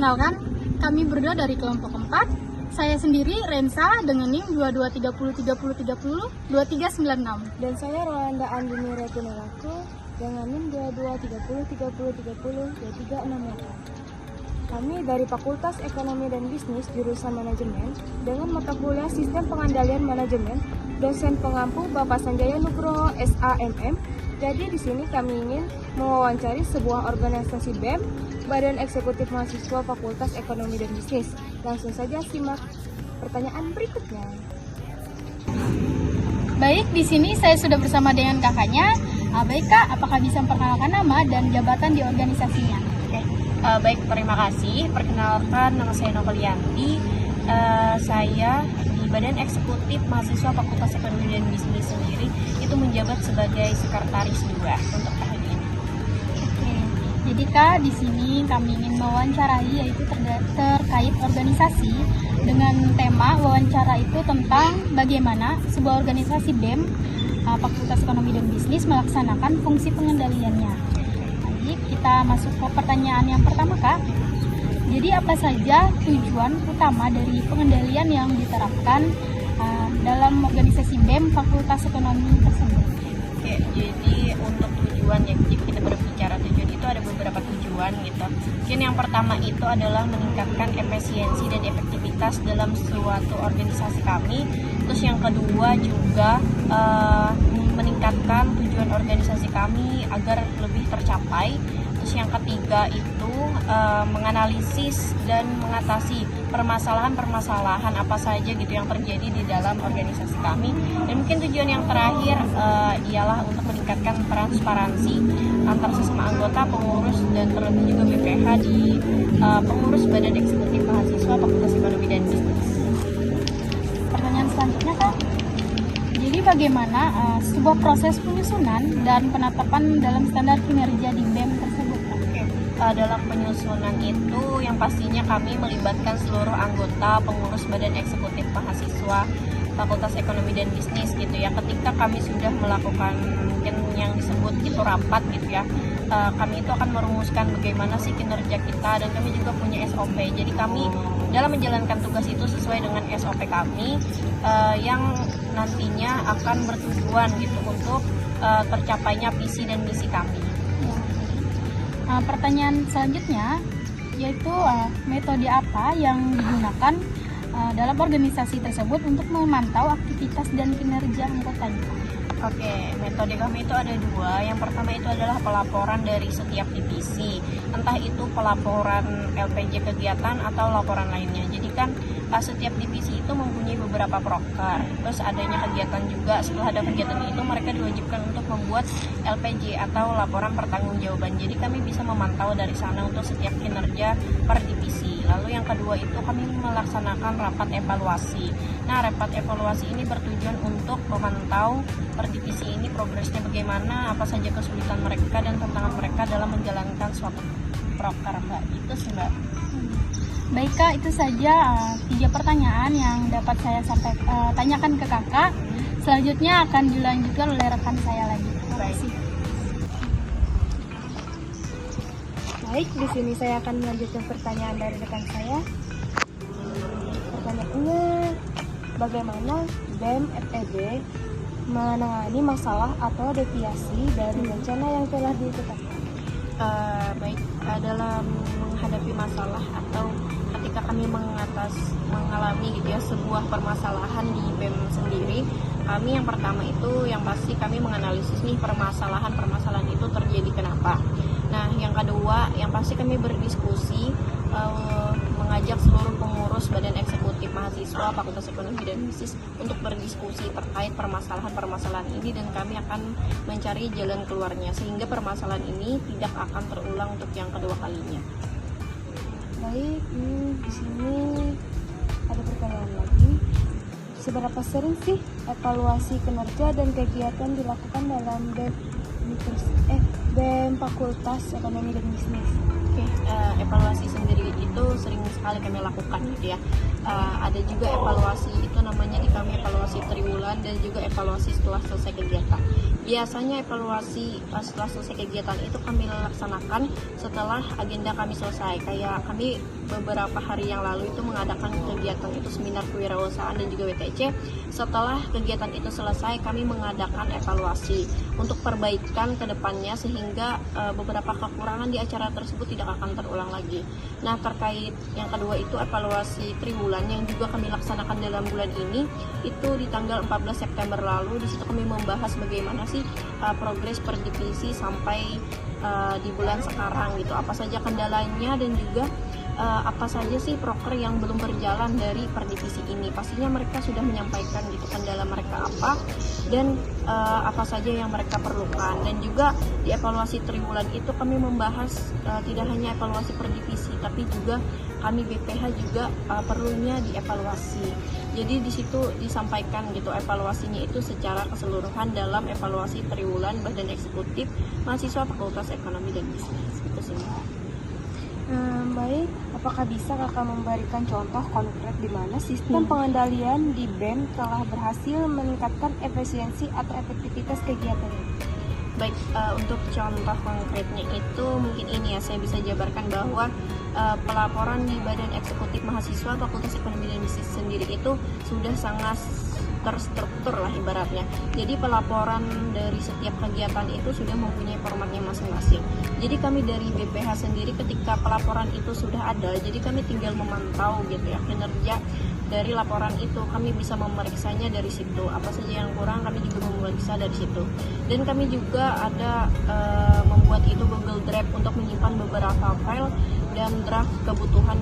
Perkenalkan, kami berdua dari kelompok 4. Saya sendiri Rensa dengan NIM 223030302396. Dan saya Rolanda Andini Retuneraku dengan NIM 223030302368. Kami dari Fakultas Ekonomi dan Bisnis jurusan Manajemen dengan mata kuliah Sistem Pengendalian Manajemen, dosen pengampu Bapak Sanjaya Nugroho SAMM. Jadi di sini kami ingin mewawancari sebuah organisasi BEM, Badan Eksekutif Mahasiswa Fakultas Ekonomi dan Bisnis. Langsung saja simak pertanyaan berikutnya. Baik, di sini saya sudah bersama dengan kakaknya. Baik kak, apakah bisa memperkenalkan nama dan jabatan di organisasinya? Baik, terima kasih. Perkenalkan, nama saya Novelianti. Saya di Badan Eksekutif Mahasiswa Fakultas Ekonomi dan Bisnis sendiri itu menjabat sebagai sekretaris 2 untuk tahun ini. Jadi kak, di sini kami ingin mewawancarai yaitu terkait organisasi dengan tema wawancara itu tentang bagaimana sebuah organisasi BEM Fakultas Ekonomi dan Bisnis melaksanakan fungsi pengendaliannya. Kita masuk ke pertanyaan yang pertama kak. Jadi apa saja tujuan utama dari pengendalian yang diterapkan dalam organisasi BEM Fakultas Ekonomi tersebut? Oke, jadi untuk tujuan ya, jika kita berbicara tujuan itu ada beberapa tujuan gitu. Mungkin yang pertama itu adalah meningkatkan efisiensi dan efektivitas dalam suatu organisasi kami. Terus yang kedua juga meningkatkan tujuan organisasi kami agar lebih tercapai. Terus yang ketiga itu menganalisis dan mengatasi permasalahan-permasalahan apa saja gitu yang terjadi di dalam organisasi kami. Dan mungkin tujuan yang terakhir ialah untuk meningkatkan transparansi antar sesama anggota, pengurus, dan terlebih juga BPH di pengurus Badan Eksekutif Mahasiswa Fakultas Ekonomi dan Bisnis. Pertanyaan selanjutnya kak. Jadi bagaimana sebuah proses penyusunan dan penetapan dalam standar kinerja di BEM tersebut? Dalam penyusunan itu yang pastinya kami melibatkan seluruh anggota pengurus Badan Eksekutif Mahasiswa Fakultas Ekonomi dan Bisnis gitu ya. Ketika kami sudah melakukan mungkin yang disebut itu rapat gitu ya, kami itu akan merumuskan bagaimana sih kinerja kita, dan kami juga punya SOP. Jadi kami dalam menjalankan tugas itu sesuai dengan SOP kami yang nantinya akan bertujuan gitu untuk tercapainya visi dan misi kami. Pertanyaan selanjutnya yaitu metode apa yang digunakan dalam organisasi tersebut untuk memantau aktivitas dan kinerja anggotanya? Oke, metode kami itu ada 2. Yang pertama itu adalah pelaporan dari setiap divisi, entah itu pelaporan LPJ kegiatan atau laporan lainnya. Jadi kan setiap divisi itu mempunyai beberapa proker. Terus adanya kegiatan juga, setelah ada kegiatan itu mereka diwajibkan untuk membuat LPJ atau laporan pertanggungjawaban. Jadi kami bisa memantau dari sana untuk setiap kinerja per divisi. Lalu yang kedua itu kami melaksanakan rapat evaluasi. Nah, rapat evaluasi ini bertujuan untuk memantau per divisi ini progresnya bagaimana, apa saja kesulitan mereka dan tantangan mereka dalam menjalankan suatu proker, Mbak. Itu sih, Mbak. Baik kak, itu saja 3 pertanyaan yang dapat saya tanyakan ke kakak. Selanjutnya akan dilanjutkan oleh rekan saya lagi. Baik. Baik, di sini saya akan melanjutkan pertanyaan dari rekan saya. Pertanyaannya, bagaimana BEM FEB menangani masalah atau deviasi dari rencana yang telah ditetapkan? Baik, dalam menghadapi masalah atau ketika kami mengalami gitu ya sebuah permasalahan di BEM sendiri, kami yang pertama itu yang pasti kami menganalisis nih permasalahan itu terjadi kenapa. Nah, yang kedua yang pasti kami berdiskusi, mengajak seluruh pengurus Badan Eksekutif Mahasiswa Fakultas Ekonomi dan Bisnis untuk berdiskusi terkait permasalahan ini, dan kami akan mencari jalan keluarnya sehingga permasalahan ini tidak akan terulang untuk yang kedua kalinya. Baik, di sini ada pertanyaan lagi. Seberapa sering sih evaluasi kinerja dan kegiatan dilakukan dalam BEM Fakultas Ekonomi dan Bisnis? Oke, evaluasi sendiri itu sering sekali kami lakukan gitu ya. ada juga evaluasi, itu namanya di kami evaluasi triwulan dan juga evaluasi setelah selesai kegiatan. Biasanya evaluasi setelah selesai kegiatan itu kami laksanakan setelah agenda kami selesai. Kayak kami beberapa hari yang lalu itu mengadakan kegiatan itu seminar kewirausahaan dan juga WTC. Setelah kegiatan itu selesai, kami mengadakan evaluasi untuk perbaikan ke depannya sehingga beberapa kekurangan di acara tersebut tidak akan terulang lagi. Nah, terkait yang kedua itu evaluasi triwulan yang juga kami laksanakan dalam bulan ini, itu di tanggal 14 September lalu. Di situ kami membahas bagaimana sih progres per divisi sampai di bulan sekarang gitu. Apa saja kendalanya dan juga apa saja sih proker yang belum berjalan dari per divisi ini. Pastinya mereka sudah menyampaikan gitu kendala mereka apa dan apa saja yang mereka perlukan. Dan juga di evaluasi triwulan itu kami membahas tidak hanya evaluasi per divisi, tapi juga kami BPH juga perlunya dievaluasi. Jadi di situ disampaikan gitu evaluasinya itu secara keseluruhan dalam evaluasi triwulan Badan Eksekutif Mahasiswa Fakultas Ekonomi dan Bisnis. Itu sih. Baik, apakah bisa kakak memberikan contoh konkret di mana sistem pengendalian di BEM telah berhasil meningkatkan efisiensi atau efektivitas kegiatan ini? Baik, untuk contoh konkretnya itu mungkin ini ya, saya bisa jabarkan bahwa pelaporan di Badan Eksekutif Mahasiswa Fakultas Ekonomi dan Bisnis sendiri itu sudah sangat terstruktur lah ibaratnya. Jadi pelaporan dari setiap kegiatan itu sudah mempunyai formatnya masing-masing. Jadi kami dari BPH sendiri ketika pelaporan itu sudah ada, jadi kami tinggal memantau gitu ya kinerja dari laporan itu. Kami bisa memeriksanya dari situ. Apa saja yang kurang kami juga memeriksa dari situ. Dan kami juga ada membuat itu Google Drive untuk menyimpan beberapa file dan draft kebutuhan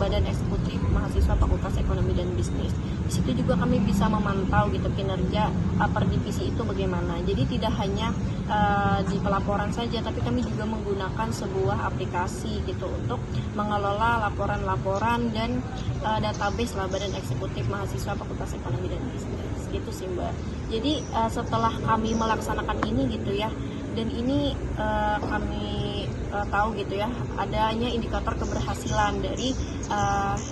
Badan Eksekutif Mahasiswa Fakultas Ekonomi dan Bisnis. Di situ juga kami bisa memantau gitu kinerja per divisi itu bagaimana. Jadi tidak hanya di pelaporan saja, tapi kami juga menggunakan sebuah aplikasi gitu untuk mengelola laporan-laporan dan database lah Badan Eksekutif Mahasiswa Fakultas Ekonomi dan Bisnis. Gitu sih Mbak. Jadi setelah kami melaksanakan ini gitu ya, dan ini kami tahu gitu ya, adanya indikator keberhasilan dari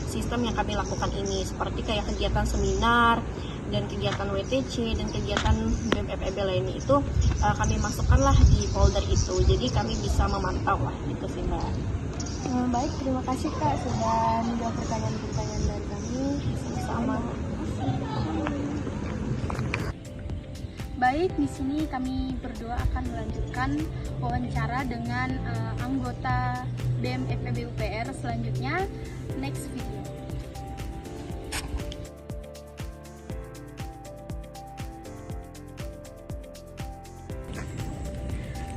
sistem yang kami lakukan ini, seperti kayak kegiatan seminar dan kegiatan WTC dan kegiatan BEM FEB lainnya itu kami masukkanlah di folder itu, jadi kami bisa memantau lah gitu sih Mbak. Baik, terima kasih Kak sudah menjawab pertanyaan-pertanyaan dari kami. Sama. Baik, di sini kami berdua akan melanjutkan wawancara dengan anggota BEM FEB UPR selanjutnya, next video.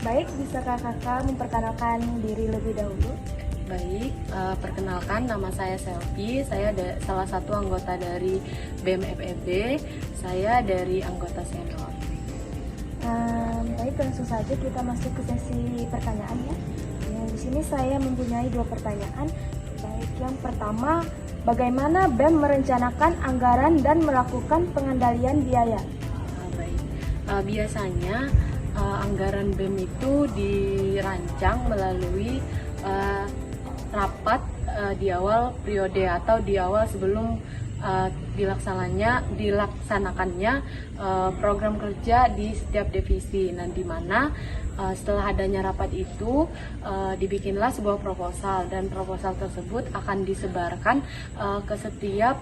Baik, bisakah kakak memperkenalkan diri lebih dahulu? Baik, perkenalkan nama saya Selvi, saya salah satu anggota dari BEM FEB, saya dari anggota senior. Baik, langsung saja kita masuk ke sesi pertanyaan ya. Di sini saya mempunyai 2 pertanyaan. Baik, yang pertama, bagaimana BEM merencanakan anggaran dan melakukan pengendalian biaya? Baik, biasanya anggaran BEM itu dirancang melalui rapat di awal periode atau di awal sebelum dilaksanakannya program kerja di setiap divisi. Nah, di mana setelah adanya rapat itu dibikinlah sebuah proposal, dan proposal tersebut akan disebarkan ke setiap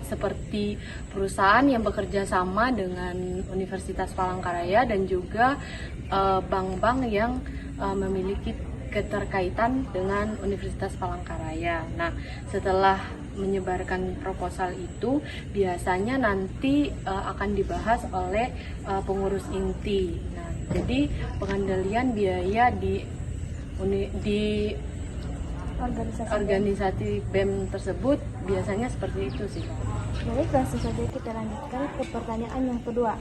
seperti perusahaan yang bekerja sama dengan Universitas Palangkaraya dan juga bank-bank yang memiliki keterkaitan dengan Universitas Palangkaraya. Nah, setelah menyebarkan proposal itu, biasanya nanti akan dibahas oleh pengurus inti. Nah, jadi pengendalian biaya di organisasi BEM tersebut biasanya seperti itu sih. Baik, langsung saja kita lanjutkan ke pertanyaan yang kedua.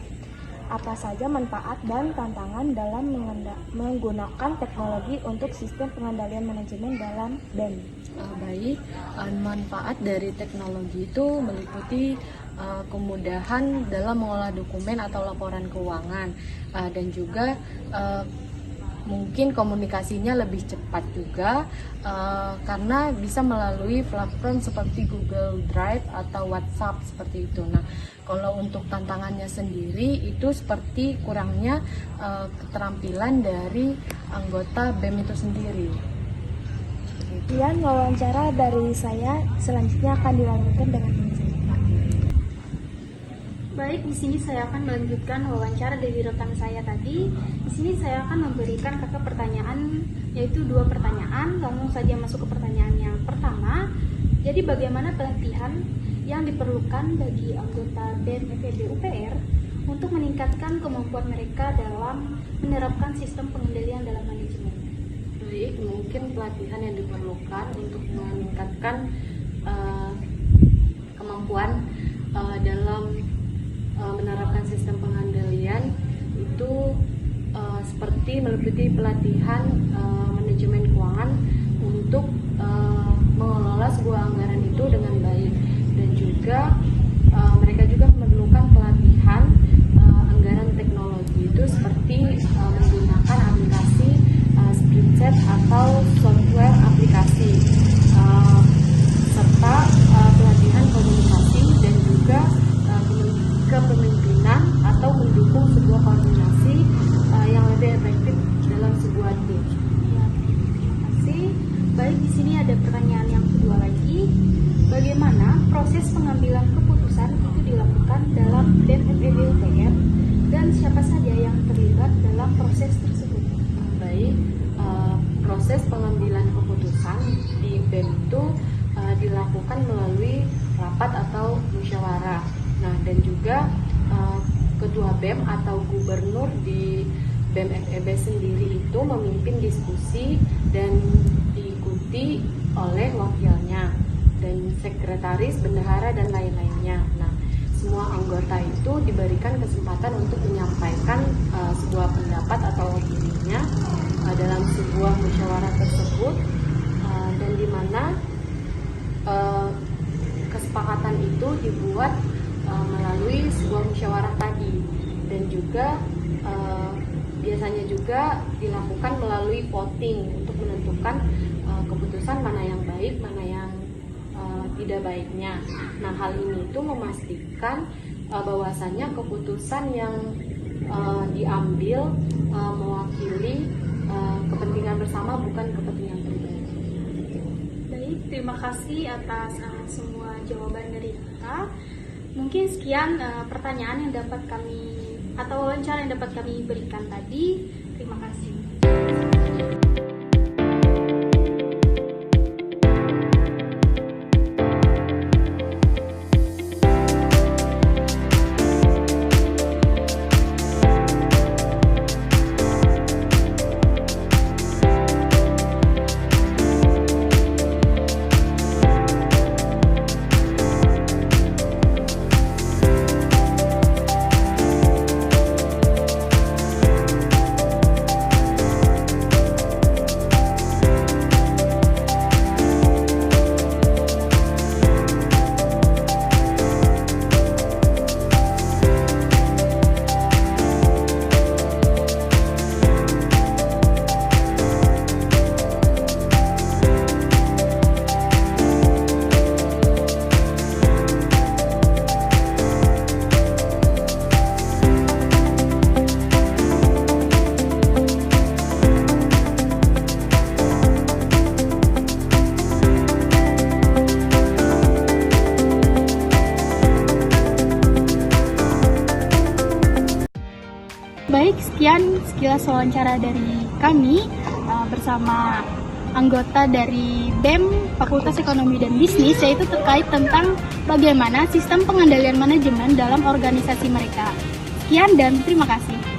Apa saja manfaat dan tantangan dalam menggunakan teknologi untuk sistem pengendalian manajemen dalam BEM? Baik, manfaat dari teknologi itu meliputi kemudahan dalam mengolah dokumen atau laporan keuangan, dan juga mungkin komunikasinya lebih cepat juga karena bisa melalui platform seperti Google Drive atau WhatsApp seperti itu. Nah, kalau untuk tantangannya sendiri itu seperti kurangnya keterampilan dari anggota BEM itu sendiri. Sekian wawancara dari saya, selanjutnya akan dilanjutkan dengan saya. Baik, di sini saya akan melanjutkan wawancara dari rekan saya tadi. Di sini saya akan memberikan kakak pertanyaan, yaitu 2 pertanyaan. Langsung saja masuk ke pertanyaan yang pertama. Jadi bagaimana pelatihan yang diperlukan bagi anggota BEM FEB UPR untuk meningkatkan kemampuan mereka dalam menerapkan sistem pengendalian dalam manajemen? Baik, mungkin pelatihan yang diperlukan untuk meningkatkan kemampuan dalam menerapkan sistem pengendalian itu seperti meliputi pelatihan manajemen keuangan untuk mengelola sebuah anggaran itu dengan baik, dan juga mereka juga memerlukan pelatihan anggaran teknologi itu seperti menggunakan aplikasi spreadsheet atau software aplikasi, serta pelatihan komunikasi dan juga kepemimpinan atau mendukung sebuah koordinasi yang lebih efektif dalam sebuah tim. Ya, terima kasih. Baik, di sini ada pertanyaan yang kedua lagi. Bagaimana proses pengambilan keputusan itu dilakukan dalam BEM FEB UPR dan siapa saja yang terlibat dalam proses tersebut? Baik, proses pengambilan keputusan di BEM itu dilakukan melalui rapat atau musyawarah. Nah, dan juga ketua BEM atau gubernur di BEM FEB sendiri itu memimpin diskusi dan diikuti oleh wakilnya dan sekretaris, bendahara, dan lain-lainnya. Nah, semua anggota itu diberikan kesempatan untuk menyampaikan sebuah pendapat atau opininya dalam sebuah musyawarah tersebut, dan di mana kesepakatan itu dibuat melalui sebuah musyawarah tadi, dan juga biasanya juga dilakukan melalui voting untuk menentukan keputusan mana yang baik, mana yang tidak baiknya. Nah, hal ini itu memastikan bahwasannya keputusan yang diambil mewakili kepentingan bersama, bukan kepentingan pribadi. Baik, terima kasih atas semua jawaban dari Kakak. Mungkin sekian pertanyaan yang dapat kami atau wawancara yang dapat kami berikan tadi. Terima kasih. Baik, sekian sekilas wawancara dari kami bersama anggota dari BEM Fakultas Ekonomi dan Bisnis, yaitu terkait tentang bagaimana sistem pengendalian manajemen dalam organisasi mereka. Sekian dan terima kasih.